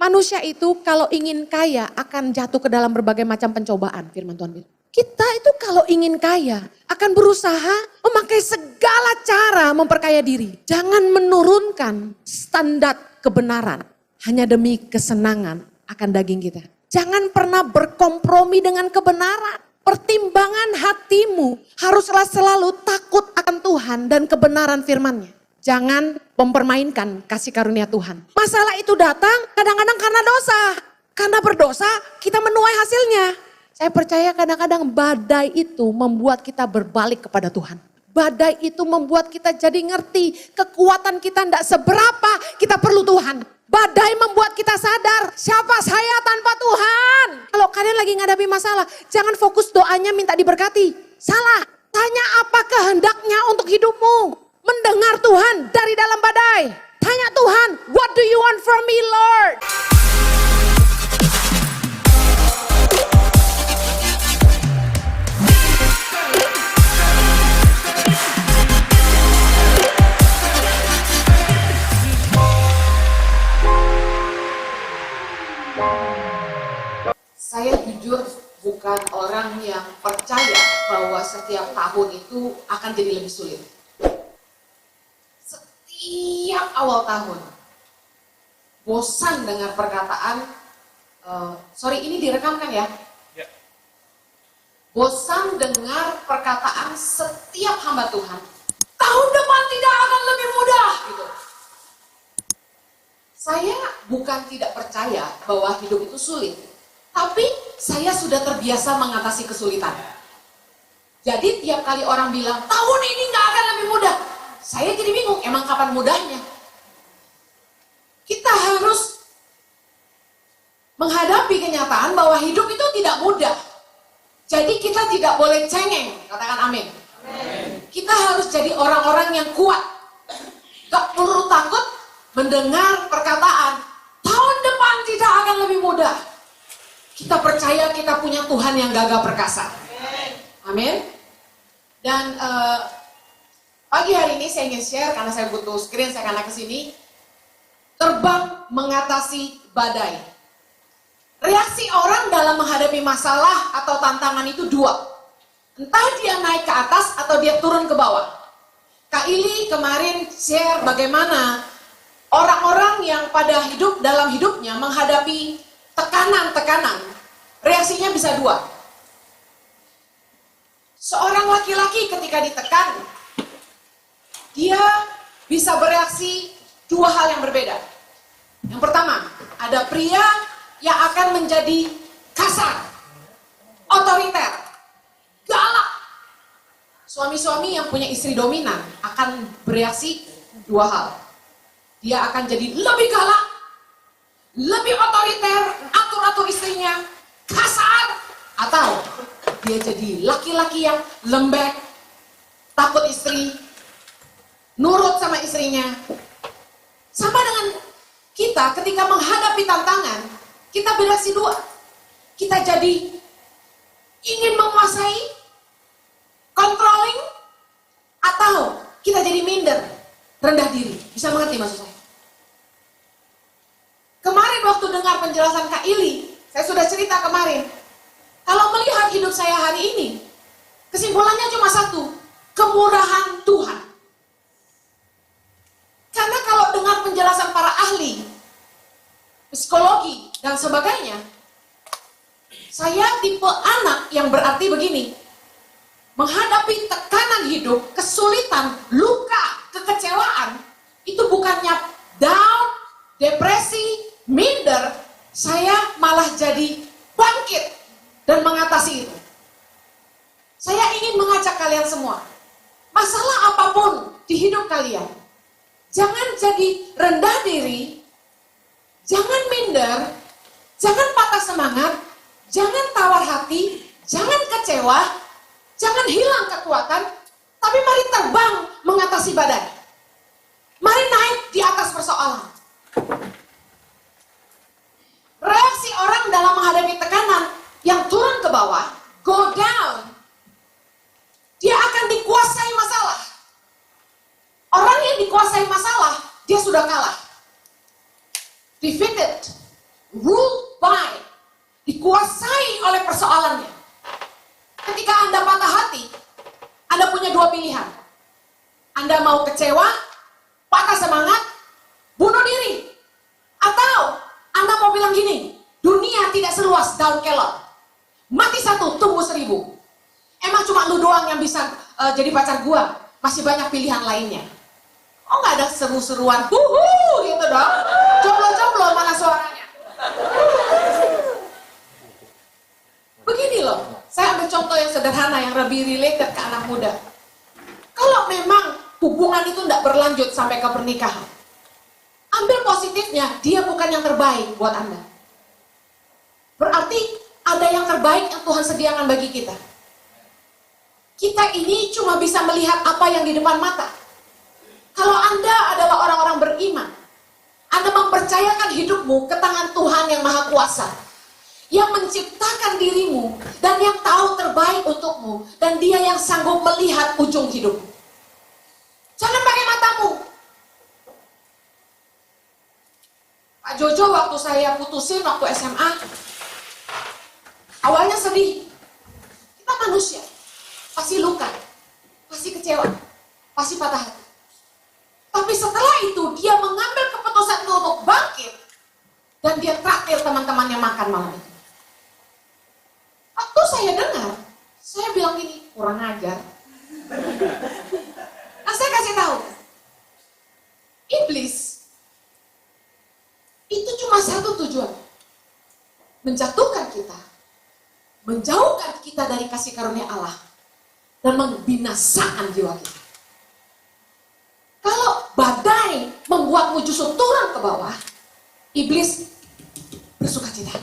Manusia itu kalau ingin kaya akan jatuh ke dalam berbagai macam pencobaan, firman Tuhan bilang. Kita itu kalau ingin kaya akan berusaha memakai segala cara memperkaya diri. Jangan menurunkan standar kebenaran hanya demi kesenangan akan daging kita. Jangan pernah berkompromi dengan kebenaran. Pertimbangan hatimu haruslah selalu takut akan Tuhan dan kebenaran firman-Nya. Jangan mempermainkan kasih karunia Tuhan. Masalah itu datang kadang-kadang karena dosa. Karena berdosa kita menuai hasilnya. Saya percaya kadang-kadang badai itu membuat kita berbalik kepada Tuhan. Badai itu membuat kita jadi ngerti kekuatan kita tidak seberapa, kita perlu Tuhan. Badai membuat kita sadar siapa saya tanpa Tuhan. Kalau kalian lagi ngadapi masalah, jangan fokus doanya minta diberkati. Salah, tanya apa kehendaknya untuk hidupmu. Mendengar Tuhan dari dalam badai. Tanya Tuhan, what do you want from me Lord? Saya jujur bukan orang yang percaya bahwa setiap tahun itu akan jadi lebih sulit. Setiap awal tahun, bosan dengar perkataan, ini direkam kan ya? Ya. Bosan dengar perkataan setiap hamba Tuhan, tahun depan tidak akan lebih mudah gitu. Saya bukan tidak percaya bahwa hidup itu sulit. Tapi saya sudah terbiasa mengatasi kesulitan. Jadi tiap kali orang bilang, tahun ini gak akan lebih mudah. Saya jadi bingung, emang kapan mudahnya? Kita harus menghadapi kenyataan bahwa hidup itu tidak mudah. Jadi kita tidak boleh cengeng, katakan amin. Amin. Kita harus jadi orang-orang yang kuat. Gak perlu takut mendengar perkataan, tahun depan tidak akan lebih mudah. Kita percaya kita punya Tuhan yang gagah perkasa. Amin. Dan pagi hari ini saya ingin share, karena saya butuh screen, saya akan naik ke sini. Terbang mengatasi badai. Reaksi orang dalam menghadapi masalah atau tantangan itu dua. Entah dia naik ke atas atau dia turun ke bawah. Kak Ili kemarin share bagaimana orang-orang yang pada hidup dalam hidupnya menghadapi tekanan-tekanan, reaksinya bisa dua. Seorang laki-laki ketika ditekan, dia bisa bereaksi dua hal yang berbeda. Yang pertama, ada pria yang akan menjadi kasar, otoriter, galak. Suami-suami yang punya istri dominan akan bereaksi dua hal. Dia akan jadi lebih galak, lebih otoriter, atur-atur istrinya, kasar, atau dia jadi laki-laki yang lembek, takut istri, nurut sama istrinya. Sama dengan kita ketika menghadapi tantangan, kita bereaksi dua. Kita jadi ingin menguasai, controlling, atau kita jadi minder, rendah diri. Bisa mengerti maksud saya? Kemarin waktu dengar penjelasan Kak Ili, saya sudah cerita kemarin. Kalau melihat hidup saya hari ini, kesimpulannya cuma satu, kemurahan Tuhan. Karena kalau dengar penjelasan para ahli, psikologi dan sebagainya, saya tipe anak yang berarti begini, menghadapi tekanan hidup, kesulitan, luka, kekecewaan, itu bukannya down, depresi, minder, saya malah jadi bangkit dan mengatasi itu. Saya ingin mengajak kalian semua, masalah apapun di hidup kalian, jangan jadi rendah diri, jangan minder, jangan patah semangat, jangan tawar hati, jangan kecewa, jangan hilang kekuatan, tapi mari terbang mengatasi badai. Mari naik di atas persoalan. Reaksi orang dalam menghadapi tekanan yang turun ke bawah, go down, dia akan dikuasai masalah. Orang yang dikuasai masalah, dia sudah kalah. Defeated. ruled by, dikuasai oleh persoalannya. Ketika Anda patah hati, Anda punya dua pilihan. Anda mau kecewa, patah semangat, bunuh diri. Atau Anda mau bilang gini, dunia tidak seluas daun kelor. Mati satu, tumbuh 1000. Emang cuma lu doang yang bisa jadi pacar gua? Masih banyak pilihan lainnya. Oh, nggak ada seru-seruan, gitu dong. Jomblo-jomblo mana suaranya? Begini loh, saya ambil contoh yang sederhana yang lebih related ke anak muda. Kalau memang hubungan itu tidak berlanjut sampai ke pernikahan, ambil positifnya, dia bukan yang terbaik buat Anda. Berarti ada yang terbaik yang Tuhan sediakan bagi kita. Kita ini cuma bisa melihat apa yang di depan mata. Kalau Anda adalah orang-orang beriman, Anda mempercayakan hidupmu ke tangan Tuhan yang Maha Kuasa, yang menciptakan dirimu dan yang tahu terbaik untukmu, dan Dia yang sanggup melihat ujung hidupmu. Jangan pakai matamu. Pak Jojo waktu saya putusin waktu SMA, awalnya sedih. Kita manusia, pasti luka, pasti kecewa, pasti patah hati. Tapi setelah itu dia mengambil keputusan untuk bangkit, dan dia traktir teman-temannya makan malam itu. Waktu saya dengar, saya bilang gini, kurang ajar. Nah, saya kasih tahu, iblis itu cuma satu tujuan, menjatuhkan kita, menjauhkan kita dari kasih karunia Allah, dan membinasakan jiwa kita. Kalau badai membuatmu justru turun ke bawah, iblis bersuka cita.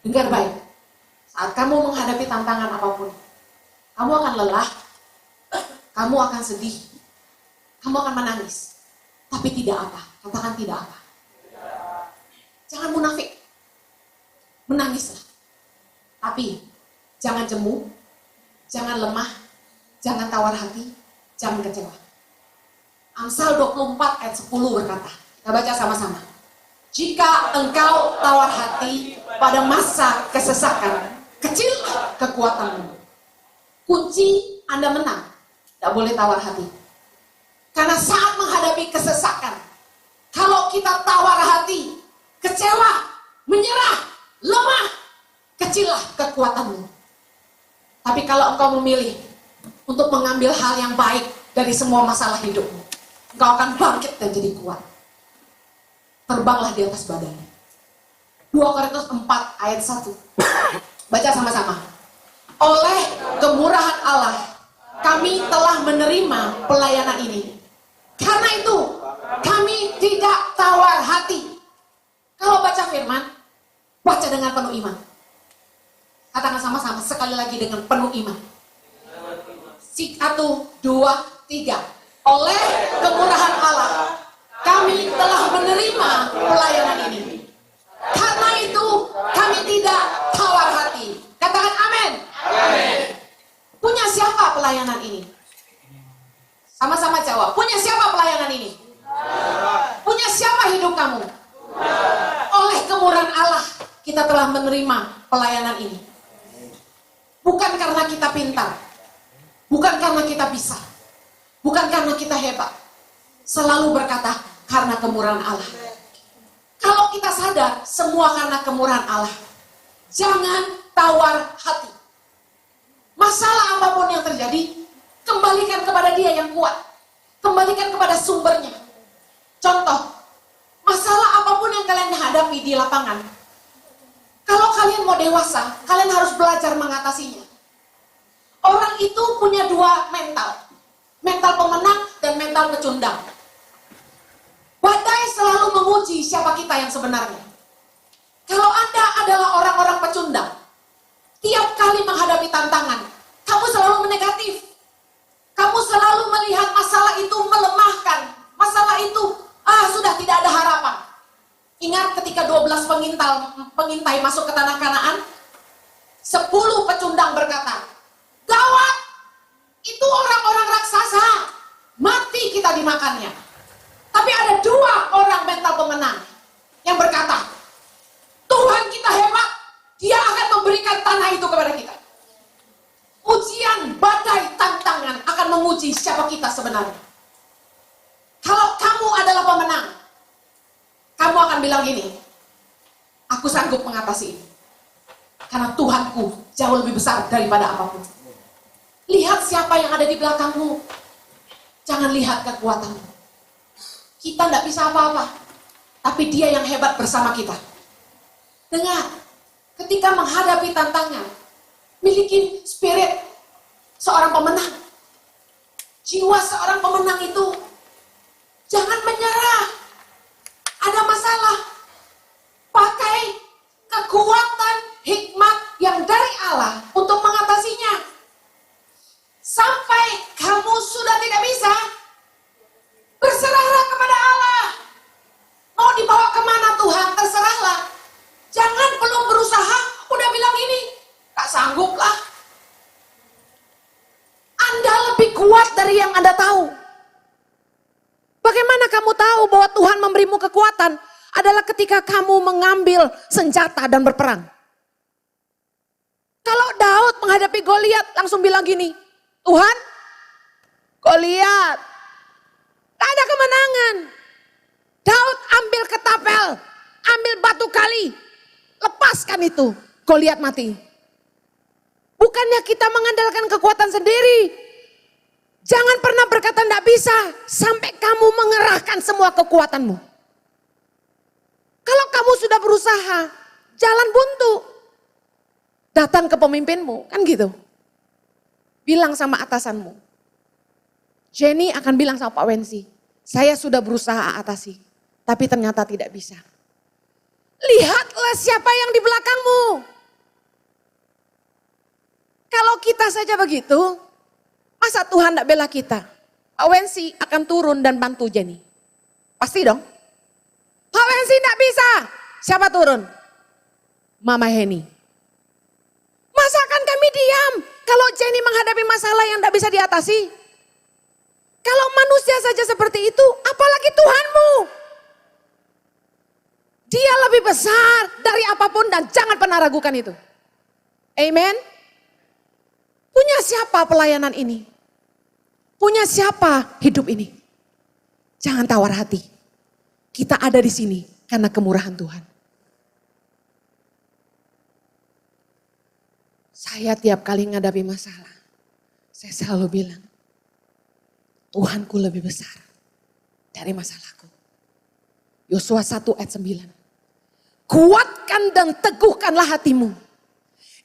Dengar baik, saat kamu menghadapi tantangan apapun, kamu akan lelah, kamu akan sedih, kamu akan menangis. Tapi tidak apa, katakan tidak apa. Jangan munafik, menangislah. Tapi jangan jemu, jangan lemah, jangan tawar hati, jangan kecewa. Amsal 24 ayat 10 berkata, kita baca sama-sama. Jika engkau tawar hati pada masa kesesakan, kecil kekuatanmu. Kunci Anda menang, tidak boleh tawar hati. Karena saat menghadapi kesesakan, kalau kita tawar hati, kecewa, menyerah, lemah, kecillah kekuatanmu. Tapi kalau engkau memilih untuk mengambil hal yang baik dari semua masalah hidupmu, engkau akan bangkit dan jadi kuat. Terbanglah di atas badai. 2 Korintus 4 ayat 1. Baca sama-sama. Oleh kemurahan Allah, kami telah menerima pelayanan ini. Karena itu, kami tidak tawar hati. Kalau baca firman, baca dengan penuh iman. Katakan sama-sama sekali lagi dengan penuh iman. 1, 2, 3. Oleh kemurahan Allah, kami telah menerima pelayanan ini. Karena itu, kami tidak tawar hati. Katakan amin. Amin. Punya siapa pelayanan ini? Sama-sama jawab. Punya siapa pelayanan ini? Punya siapa hidup kamu? Oleh kemurahan Allah, kita telah menerima pelayanan ini. Bukan karena kita pintar, bukan karena kita bisa, bukan karena kita hebat. Selalu berkata, karena kemurahan Allah. Kalau kita sadar, semua karena kemurahan Allah. Jangan tawar hati. Masalah apapun yang terjadi, kembalikan kepada Dia yang kuat. Kembalikan kepada sumbernya. Contoh, masalah apapun yang kalian hadapi di lapangan, kalau kalian mau dewasa, kalian harus belajar mengatasinya. Orang itu punya 2 mental. Mental pemenang dan mental pecundang. Badai selalu menguji siapa kita yang sebenarnya. Kalau Anda adalah orang-orang pecundang, tiap kali menghadapi tantangan, kamu selalu negatif. Kamu selalu melihat masalah itu melemahkan. Masalah itu, sudah tidak ada harapan. Ingat ketika 12 pengintai masuk ke tanah Kanaan, 10 pecundang berkata, gawat, itu orang-orang raksasa, mati kita dimakannya. Tapi ada 2 orang mental pemenang yang berkata, kunci siapa kita sebenarnya. Kalau kamu adalah pemenang, kamu akan bilang gini, aku sanggup mengatasi ini. Karena Tuhanku jauh lebih besar daripada apapun. Lihat siapa yang ada di belakangmu. Jangan lihat kekuatanmu. Kita tidak bisa apa-apa. Tapi dia yang hebat bersama kita. Dengar, ketika menghadapi tantangan, miliki spirit seorang pemenang. Jiwa seorang pemenang itu jangan menyerah. Ada masalah, pakai kekuatan hikmat yang dari Allah untuk mengatasinya. Sampai kamu sudah tidak bisa, berserahlah kepada Allah. Mau dibawa kemana Tuhan, terserahlah. Jangan belum berusaha, udah bilang ini, tak sanggup lah. Anda lebih kuat dari yang Anda tahu. Bagaimana kamu tahu bahwa Tuhan memberimu kekuatan? Adalah ketika kamu mengambil senjata dan berperang. Kalau Daud menghadapi Goliat langsung bilang gini, Tuhan, Goliat, tak ada kemenangan. Daud ambil ketapel, ambil batu kali, lepaskan itu, Goliat mati. Bukannya kita mengandalkan kekuatan sendiri. Jangan pernah berkata tidak bisa sampai kamu mengerahkan semua kekuatanmu. Kalau kamu sudah berusaha, jalan buntu. Datang ke pemimpinmu, kan gitu. Bilang sama atasanmu. Jenny akan bilang sama Pak Wensi, saya sudah berusaha atasi, tapi ternyata tidak bisa. Lihatlah siapa yang di belakangmu. Kalau kita saja begitu, masa Tuhan tidak bela kita? Pak Wensi akan turun dan bantu Jenny. Pasti dong. Pak Wensi tidak bisa. Siapa turun? Mama Heni. Masa akan kami diam kalau Jenny menghadapi masalah yang tidak bisa diatasi? Kalau manusia saja seperti itu, apalagi Tuhanmu. Dia lebih besar dari apapun dan jangan pernah ragukan itu. Amen. Punya siapa pelayanan ini? Punya siapa hidup ini? Jangan tawar hati. Kita ada di sini karena kemurahan Tuhan. Saya tiap kali menghadapi masalah, saya selalu bilang, Tuhanku lebih besar dari masalahku. Yosua 1 ayat 9. Kuatkan dan teguhkanlah hatimu.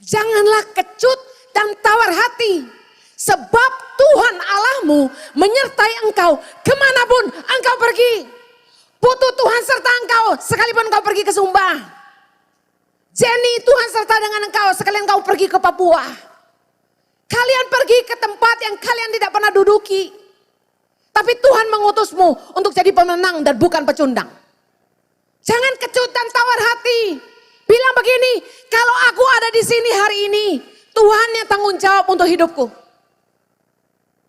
Janganlah kecut dan tawar hati. Sebab Tuhan Allahmu menyertai engkau kemanapun engkau pergi. Putu Tuhan serta engkau sekalipun engkau pergi ke Sumba. Jenny, Tuhan serta dengan engkau sekalian engkau pergi ke Papua. Kalian pergi ke tempat yang kalian tidak pernah duduki. Tapi Tuhan mengutusmu untuk jadi pemenang dan bukan pecundang. Jangan kecut dan tawar hati. Bilang begini, kalau aku ada di sini hari ini, Tuhan yang tanggung jawab untuk hidupku.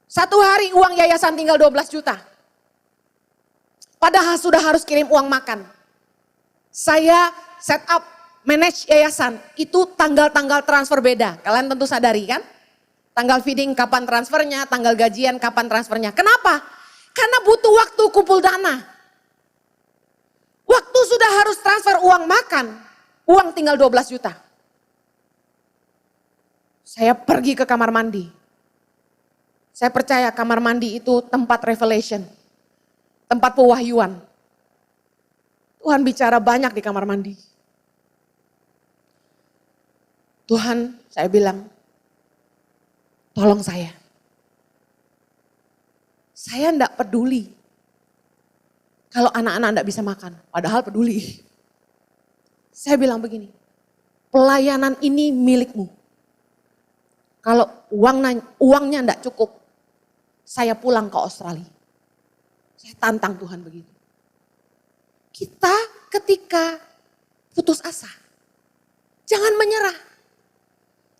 Satu hari uang yayasan tinggal 12 juta. Padahal sudah harus kirim uang makan. Saya set up, manage yayasan. Itu tanggal-tanggal transfer beda. Kalian tentu sadari kan? Tanggal feeding kapan transfernya, tanggal gajian kapan transfernya. Kenapa? Karena butuh waktu kumpul dana. Waktu sudah harus transfer uang makan, uang tinggal 12 juta. Saya pergi ke kamar mandi. Saya percaya kamar mandi itu tempat revelation. Tempat pewahyuan. Tuhan bicara banyak di kamar mandi. Tuhan, saya bilang, tolong saya. Saya enggak peduli kalau anak-anak enggak bisa makan, padahal peduli. Saya bilang begini, pelayanan ini milikmu. Kalau uangnya enggak cukup, saya pulang ke Australia. Saya tantang Tuhan begitu. Kita ketika putus asa, jangan menyerah.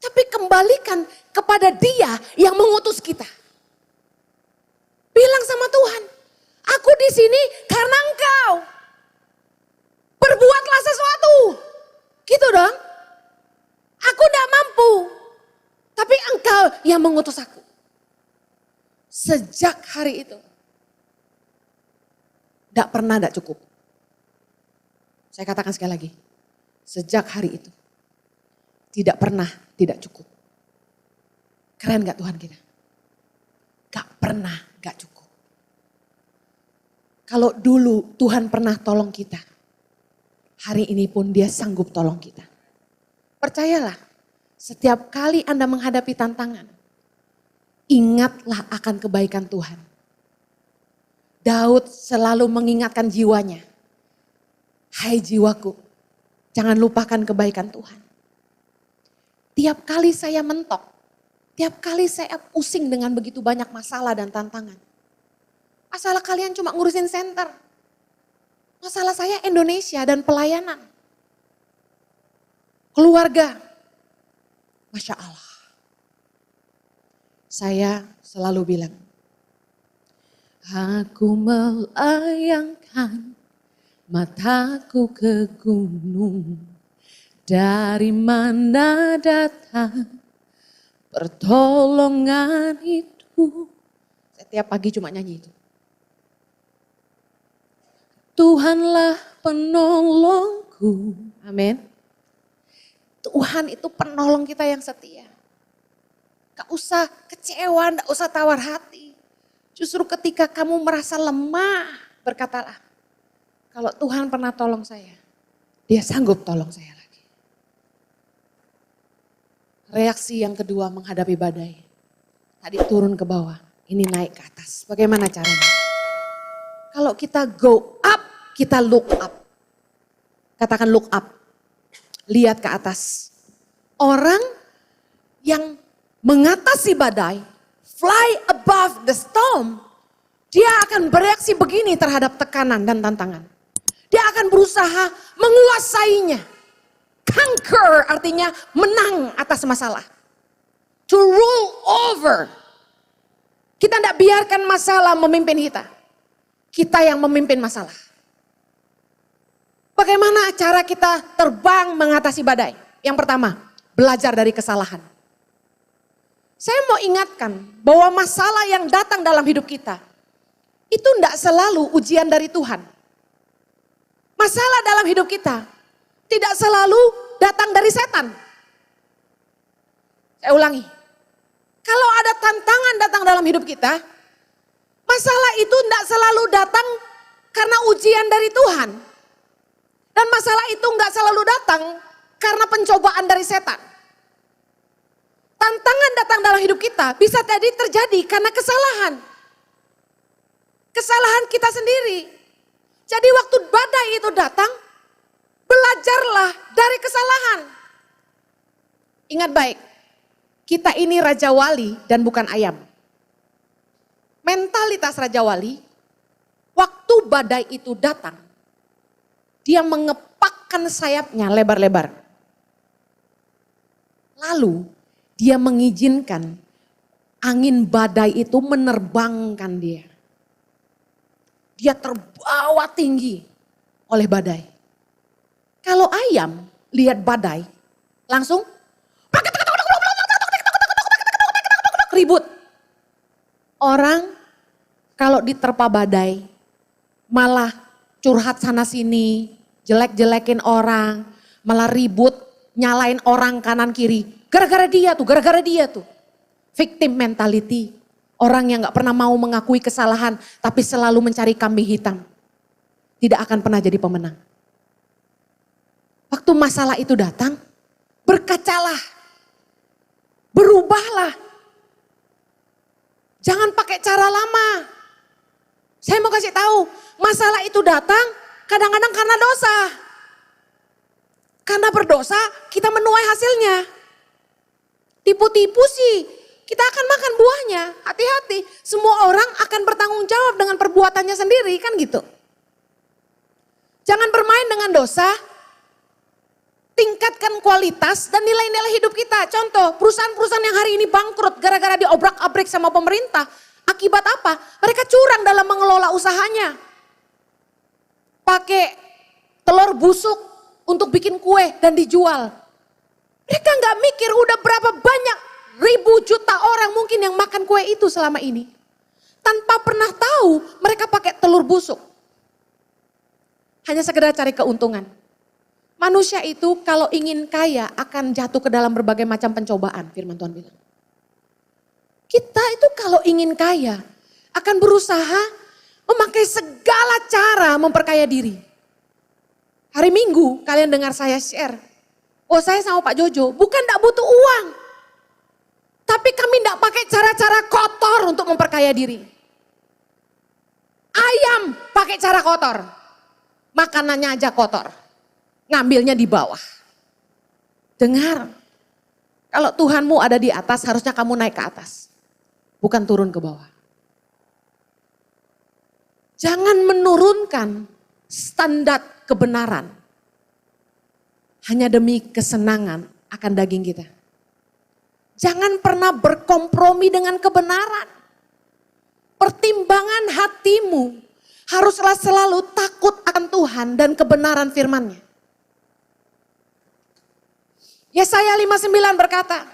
Tapi kembalikan kepada Dia yang mengutus kita. Bilang sama Tuhan, aku di sini karena Engkau. Berbuatlah sesuatu. Gitu dong. Aku tidak mampu. Tapi Engkau yang mengutus aku. Sejak hari itu. Tidak pernah tidak cukup. Saya katakan sekali lagi. Sejak hari itu. Tidak pernah tidak cukup. Keren gak Tuhan kita? Gak pernah gak cukup. Kalau dulu Tuhan pernah tolong kita. Hari ini pun dia sanggup tolong kita. Percayalah. Setiap kali Anda menghadapi tantangan. Ingatlah akan kebaikan Tuhan. Daud selalu mengingatkan jiwanya. Hai jiwaku, jangan lupakan kebaikan Tuhan. Tiap kali saya mentok, tiap kali saya pusing dengan begitu banyak masalah dan tantangan. Masalah kalian cuma ngurusin center. Masalah saya Indonesia dan pelayanan. Keluarga. Masya Allah. Saya selalu bilang, aku melayangkan mataku ke gunung. Dari mana datang pertolongan itu? Setiap pagi cuma nyanyi itu. Tuhanlah penolongku. Amin. Tuhan itu penolong kita yang setia. Gak usah kecewa, gak usah tawar hati. Justru ketika kamu merasa lemah, berkatalah, kalau Tuhan pernah tolong saya, dia sanggup tolong saya lagi. Reaksi yang kedua menghadapi badai. Tadi turun ke bawah, ini naik ke atas. Bagaimana caranya? Kalau kita go up, kita look up. Katakan look up. Lihat ke atas. Orang yang mengatasi badai, fly above the storm, dia akan bereaksi begini terhadap tekanan dan tantangan. Dia akan berusaha menguasainya. Conquer artinya menang atas masalah. To rule over. Kita tidak biarkan masalah memimpin kita. Kita yang memimpin masalah. Bagaimana cara kita terbang mengatasi badai? Yang pertama, belajar dari kesalahan. Saya mau ingatkan bahwa masalah yang datang dalam hidup kita, itu tidak selalu ujian dari Tuhan. Masalah dalam hidup kita tidak selalu datang dari setan. Saya ulangi, kalau ada tantangan datang dalam hidup kita, masalah itu tidak selalu datang karena ujian dari Tuhan. Dan masalah itu nggak selalu datang karena pencobaan dari setan. Tantangan datang dalam hidup kita bisa jadi terjadi karena kesalahan. Kesalahan kita sendiri. Jadi waktu badai itu datang, belajarlah dari kesalahan. Ingat baik, kita ini Raja Wali dan bukan ayam. Mentalitas Raja Wali, waktu badai itu datang, dia mengepakkan sayapnya lebar-lebar. Lalu dia mengizinkan angin badai itu menerbangkan dia. Dia terbawa tinggi oleh badai. Kalau ayam lihat badai, langsung ribut. Orang kalau diterpa badai malah curhat sana sini, jelek-jelekin orang, malah ribut, nyalain orang kanan kiri. Gara-gara dia tuh. Victim mentality. Orang yang gak pernah mau mengakui kesalahan, tapi selalu mencari kambing hitam. Tidak akan pernah jadi pemenang. Waktu masalah itu datang, berkacalah. Berubahlah. Jangan pakai cara lama. Saya mau kasih tahu, masalah itu datang kadang-kadang karena dosa. Karena berdosa kita menuai hasilnya. Tipu-tipu sih, kita akan makan buahnya. Hati-hati, semua orang akan bertanggung jawab dengan perbuatannya sendiri, kan gitu. Jangan bermain dengan dosa, tingkatkan kualitas dan nilai-nilai hidup kita. Contoh, perusahaan-perusahaan yang hari ini bangkrut gara-gara diobrak-abrik sama pemerintah. Akibat apa? Mereka curang dalam mengelola usahanya. Pakai telur busuk untuk bikin kue dan dijual. Mereka nggak mikir udah berapa banyak ribu juta orang mungkin yang makan kue itu selama ini. tanpa pernah tahu mereka pakai telur busuk. Hanya sekedar cari keuntungan. Manusia itu kalau ingin kaya akan jatuh ke dalam berbagai macam pencobaan, firman Tuhan bilang. Kita itu kalau ingin kaya akan berusaha memakai segala cara memperkaya diri. Hari Minggu kalian dengar saya share, oh saya sama Pak Jojo bukan tidak butuh uang. Tapi kami tidak pakai cara-cara kotor untuk memperkaya diri. Ayam pakai cara kotor, makanannya aja kotor, ngambilnya di bawah. Dengar, kalau Tuhanmu ada di atas harusnya kamu naik ke atas, bukan turun ke bawah. Jangan menurunkan standar kebenaran hanya demi kesenangan akan daging kita. Jangan pernah berkompromi dengan kebenaran. Pertimbangan hatimu haruslah selalu takut akan Tuhan dan kebenaran firman-Nya. Yesaya 59 berkata,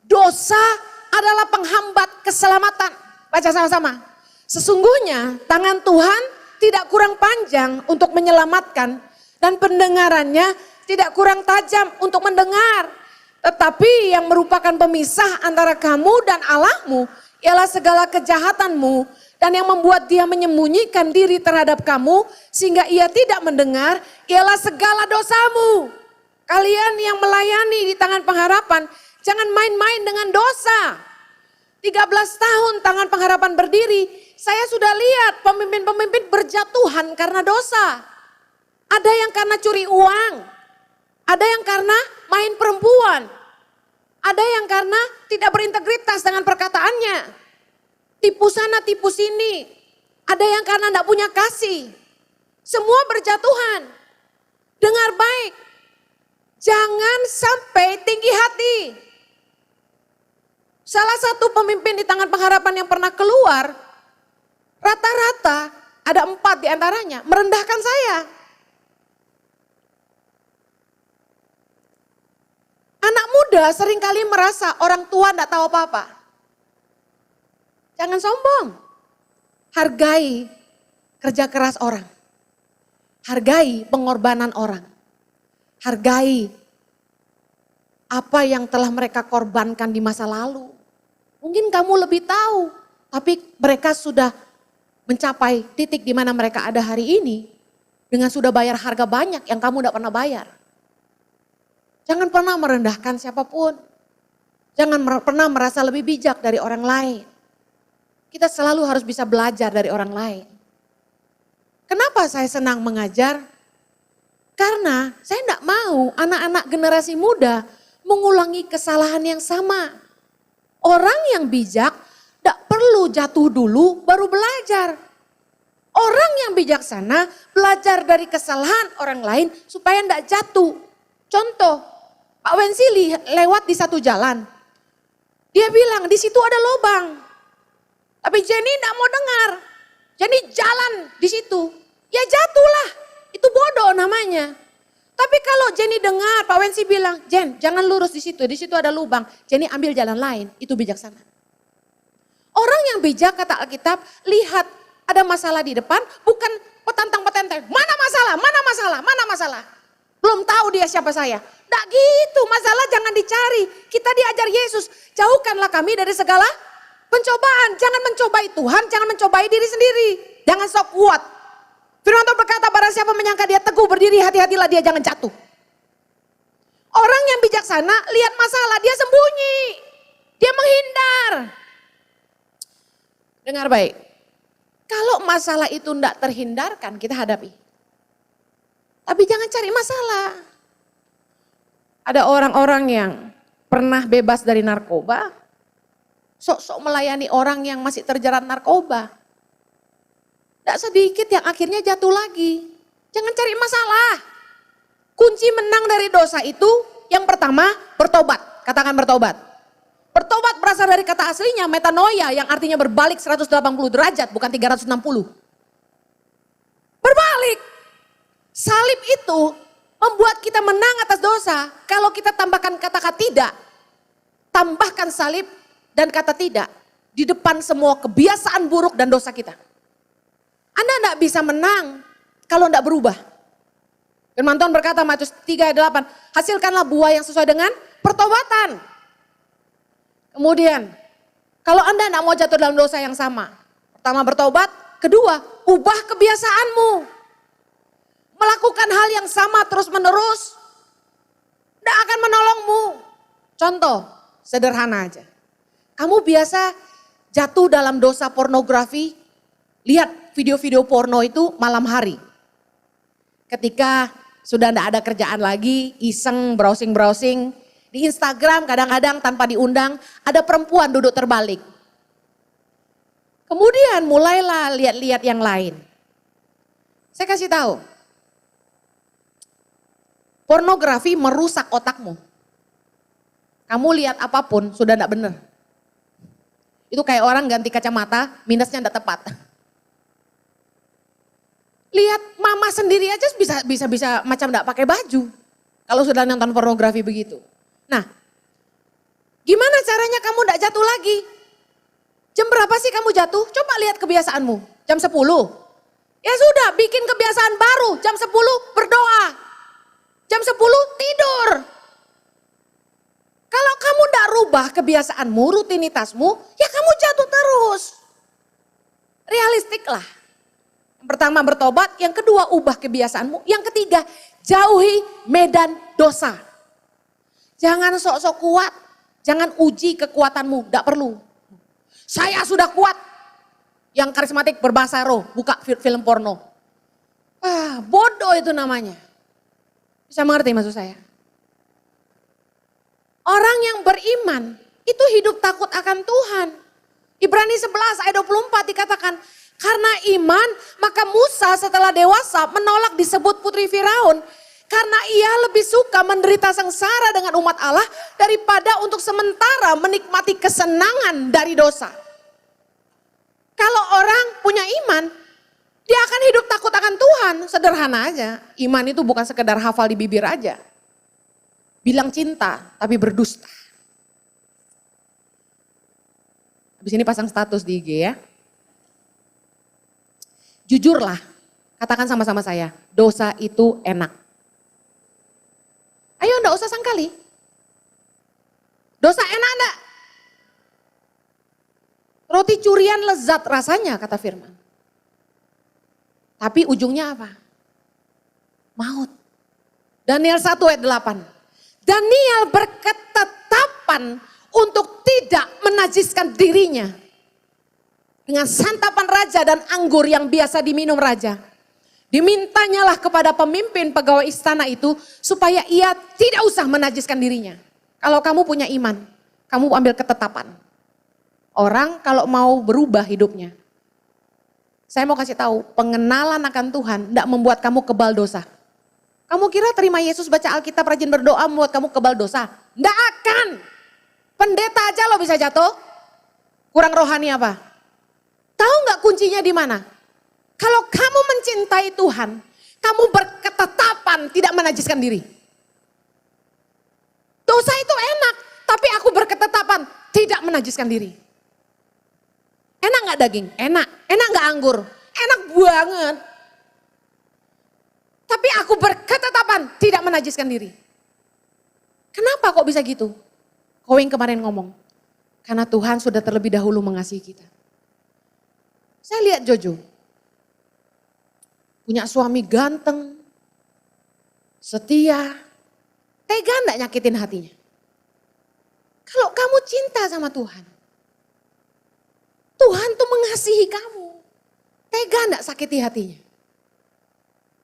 dosa adalah penghambat keselamatan. Baca sama-sama. Sesungguhnya tangan Tuhan tidak kurang panjang untuk menyelamatkan dan pendengarannya tidak kurang tajam untuk mendengar. Tetapi yang merupakan pemisah antara kamu dan Allahmu ialah segala kejahatanmu dan yang membuat dia menyembunyikan diri terhadap kamu sehingga ia tidak mendengar ialah segala dosamu. Kalian yang melayani di tangan pengharapan jangan main-main dengan dosa. 13 tahun tangan pengharapan berdiri, saya sudah lihat pemimpin-pemimpin berjatuhan karena dosa. Ada yang karena curi uang, ada yang karena main perempuan, ada yang karena tidak berintegritas dengan perkataannya. Tipu sana, tipu sini. Ada yang karena tidak punya kasih. Semua berjatuhan. Dengar baik. Jangan sampai tinggi hati. Salah satu pemimpin di tangan pengharapan yang pernah keluar, rata-rata ada 4 di antaranya merendahkan saya. Anak muda seringkali merasa orang tua tidak tahu apa-apa. Jangan sombong. Hargai kerja keras orang. Hargai pengorbanan orang. Hargai apa yang telah mereka korbankan di masa lalu. Mungkin kamu lebih tahu, tapi mereka sudah mencapai titik di mana mereka ada hari ini dengan sudah bayar harga banyak yang kamu tidak pernah bayar. Jangan pernah merendahkan siapapun. Jangan pernah merasa lebih bijak dari orang lain. Kita selalu harus bisa belajar dari orang lain. Kenapa saya senang mengajar? Karena saya tidak mau anak-anak generasi muda mengulangi kesalahan yang sama. Orang yang bijak tidak perlu jatuh dulu baru belajar. Orang yang bijaksana belajar dari kesalahan orang lain supaya tidak jatuh. Contoh, Pak Wensili lewat di satu jalan. Dia bilang di situ ada lubang. Tapi Jenny tidak mau dengar. Jenny jalan di situ. Ya jatuhlah. Itu bodoh namanya. Tapi kalau Jenny dengar, Pak Wensi bilang, Jen jangan lurus di situ ada lubang. Jenny ambil jalan lain, itu bijaksana. Orang yang bijak kata Alkitab, lihat ada masalah di depan, bukan petantang-petenteng. Mana masalah, mana masalah, mana masalah. Belum tahu dia siapa saya. Tidak gitu, masalah jangan dicari. Kita diajar Yesus, jauhkanlah kami dari segala pencobaan. Jangan mencobai Tuhan, jangan mencobai diri sendiri. Jangan sok kuat. Firman Tuhan berkata, barang siapa menyangka dia teguh berdiri, hati-hatilah dia jangan jatuh. Orang yang bijaksana lihat masalah, dia sembunyi. Dia menghindar. Dengar baik. Kalau masalah itu tidak terhindarkan, kita hadapi. Tapi jangan cari masalah. Ada orang-orang yang pernah bebas dari narkoba, sok-sok melayani orang yang masih terjerat narkoba. Tidak sedikit yang akhirnya jatuh lagi. Jangan cari masalah. Kunci menang dari dosa itu yang pertama bertobat. Katakan bertobat. Bertobat berasal dari kata aslinya metanoia yang artinya berbalik 180 derajat bukan 360. Berbalik. Salib itu membuat kita menang atas dosa. Kalau kita tambahkan kata-kata tidak, tambahkan salib dan kata tidak, di depan semua kebiasaan buruk dan dosa kita. Anda tidak bisa menang kalau tidak berubah. Firman Tuhan berkata Matius 3 ayat 8, hasilkanlah buah yang sesuai dengan pertobatan. Kemudian, kalau Anda tidak mau jatuh dalam dosa yang sama. Pertama bertobat, kedua ubah kebiasaanmu. Melakukan hal yang sama terus menerus, tidak akan menolongmu. Contoh, sederhana aja. Kamu biasa jatuh dalam dosa pornografi, lihat video-video porno itu malam hari. Ketika sudah tidak ada kerjaan lagi, iseng browsing-browsing. Di Instagram kadang-kadang tanpa diundang ada perempuan duduk terbalik. Kemudian mulailah lihat-lihat yang lain. Saya kasih tahu. Pornografi merusak otakmu. Kamu lihat apapun sudah tidak benar. Itu kayak orang ganti kacamata, minusnya tidak tepat. Lihat mama sendiri aja bisa macam tidak pakai baju. Kalau sudah nonton pornografi begitu. Nah, gimana caranya kamu tidak jatuh lagi? Jam berapa sih kamu jatuh? Coba lihat kebiasaanmu. Jam 10. Ya sudah, bikin kebiasaan baru. Jam 10 berdoa. Jam 10 tidur. Kalau kamu tidak rubah kebiasaanmu, rutinitasmu, ya kamu jatuh terus. Realistik lah. Yang pertama bertobat, yang kedua ubah kebiasaanmu. Yang ketiga, jauhi medan dosa. Jangan sok-sok kuat, jangan uji kekuatanmu, tidak perlu. Saya sudah kuat. Yang karismatik berbahasa roh, buka film porno. Bodoh itu namanya. Bisa mengerti maksud saya? Orang yang beriman itu hidup takut akan Tuhan. Ibrani 11 ayat 24 dikatakan, karena iman maka Musa setelah dewasa menolak disebut putri Firaun. Karena ia lebih suka menderita sengsara dengan umat Allah daripada untuk sementara menikmati kesenangan dari dosa. Kalau orang punya iman, dia akan hidup takut akan Tuhan. Sederhana aja, iman itu bukan sekedar hafal di bibir aja. Bilang cinta tapi berdusta. Habis ini pasang status di IG ya. Jujurlah, katakan sama-sama saya, dosa itu enak. Ayo enggak usah sangkali. Dosa enak enggak? Roti curian lezat rasanya kata firman. Tapi ujungnya apa? Maut. Daniel 1 ayat 8. Daniel berketetapan untuk tidak menajiskan dirinya dengan santapan raja dan anggur yang biasa diminum raja. Dimintanyalah kepada pemimpin pegawai istana itu supaya ia tidak usah menajiskan dirinya. Kalau kamu punya iman, kamu ambil ketetapan. Orang kalau mau berubah hidupnya. Saya mau kasih tahu, pengenalan akan Tuhan tidak membuat kamu kebal dosa. Kamu kira terima Yesus, baca Alkitab, rajin berdoa membuat kamu kebal dosa? Tidak akan. Pendeta aja lo bisa jatuh. Kurang rohani apa? Tahu nggak kuncinya di mana? Kalau kamu mencintai Tuhan, kamu berketetapan tidak menajiskan diri. Dosa itu enak, tapi aku berketetapan tidak menajiskan diri. Enak gak daging? Enak. Enak gak anggur? Enak banget. Tapi aku berketetapan tidak menajiskan diri. Kenapa kok bisa gitu? Kowing kemarin ngomong, karena Tuhan sudah terlebih dahulu mengasihi kita. Saya lihat Jojo, punya suami ganteng, setia, tega enggak nyakitin hatinya. Kalau kamu cinta sama Tuhan, Tuhan tuh mengasihi kamu, tega enggak sakiti hatinya.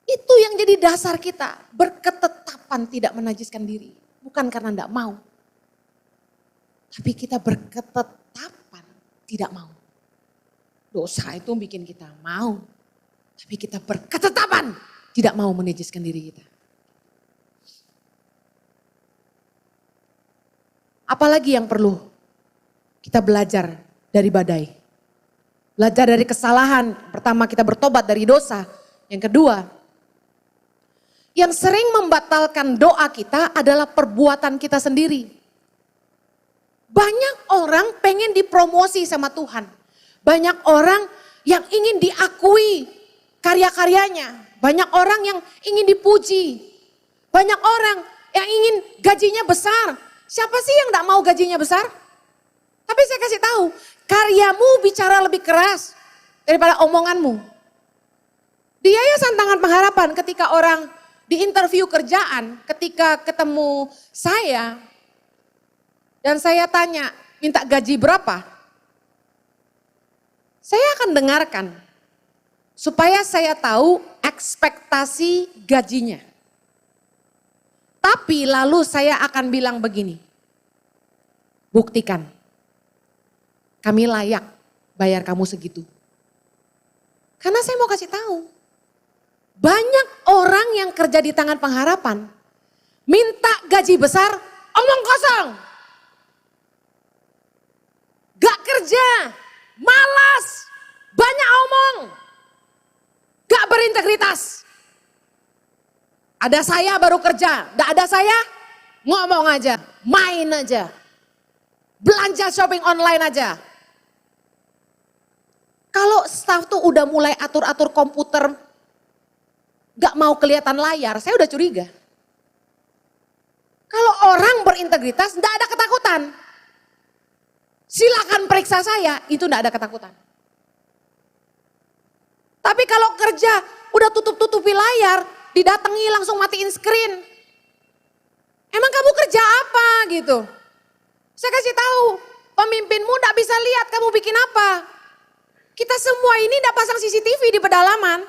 Itu yang jadi dasar kita, berketetapan tidak menajiskan diri. Bukan karena enggak mau, tapi kita berketetapan tidak mau. Dosa itu bikin kita mau. Tapi kita berketetapan tidak mau menajiskan diri kita. Apalagi yang perlu kita belajar dari badai. Belajar dari kesalahan. Pertama kita bertobat dari dosa. Yang kedua, yang sering membatalkan doa kita adalah perbuatan kita sendiri. Banyak orang pengen dipromosi sama Tuhan. Banyak orang yang ingin diakui karya-karyanya. Banyak orang yang ingin dipuji. Banyak orang yang ingin gajinya besar. Siapa sih yang gak mau gajinya besar? Tapi saya kasih tahu, karyamu bicara lebih keras daripada omonganmu. Di Yayasan Tangan Pengharapan ketika orang di interview kerjaan, ketika ketemu saya, dan saya tanya, minta gaji berapa? Saya akan dengarkan, supaya saya tahu ekspektasi gajinya. Tapi lalu saya akan bilang begini, buktikan, kami layak bayar kamu segitu. Karena saya mau kasih tahu, banyak orang yang kerja di Tangan Pengharapan, minta gaji besar, omong kosong. Gak kerja, malas, banyak omong, gak berintegritas. Ada saya baru kerja, gak ada saya ngomong aja, main aja. Belanja shopping online aja. Kalau staff tuh udah mulai atur-atur komputer, gak mau kelihatan layar, saya udah curiga. Kalau orang berintegritas, gak ada ketakutan. Silakan periksa saya, itu gak ada ketakutan. Tapi kalau kerja, udah tutup-tutupi layar, didatangi langsung matiin screen. Emang kamu kerja apa gitu? Saya kasih tahu, pemimpinmu gak bisa lihat kamu bikin apa. Kita semua ini gak pasang CCTV di pedalaman.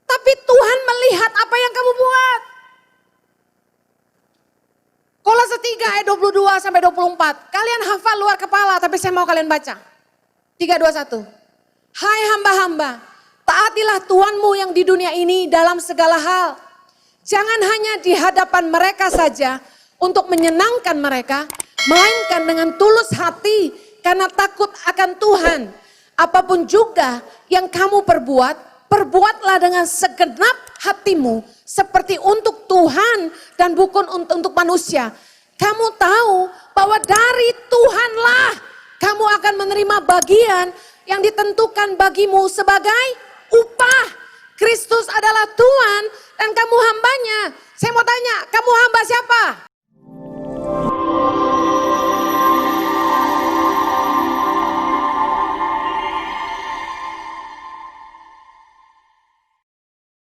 Tapi Tuhan melihat apa yang kamu buat. Kolose 3 ayat 22 sampai 24. Kalian hafal luar kepala tapi saya mau kalian baca. 3, 2, 1. Hai hamba-hamba, taatilah Tuhanmu yang di dunia ini dalam segala hal. Jangan hanya di hadapan mereka saja untuk menyenangkan mereka, melainkan dengan tulus hati karena takut akan Tuhan. Apapun juga yang kamu perbuat, perbuatlah dengan segenap hatimu seperti untuk Tuhan dan bukan untuk manusia. Kamu tahu bahwa dari Tuhanlah kamu akan menerima bagian yang ditentukan bagimu sebagai upah. Kristus adalah Tuhan dan kamu hambanya. Saya mau tanya, kamu hamba siapa?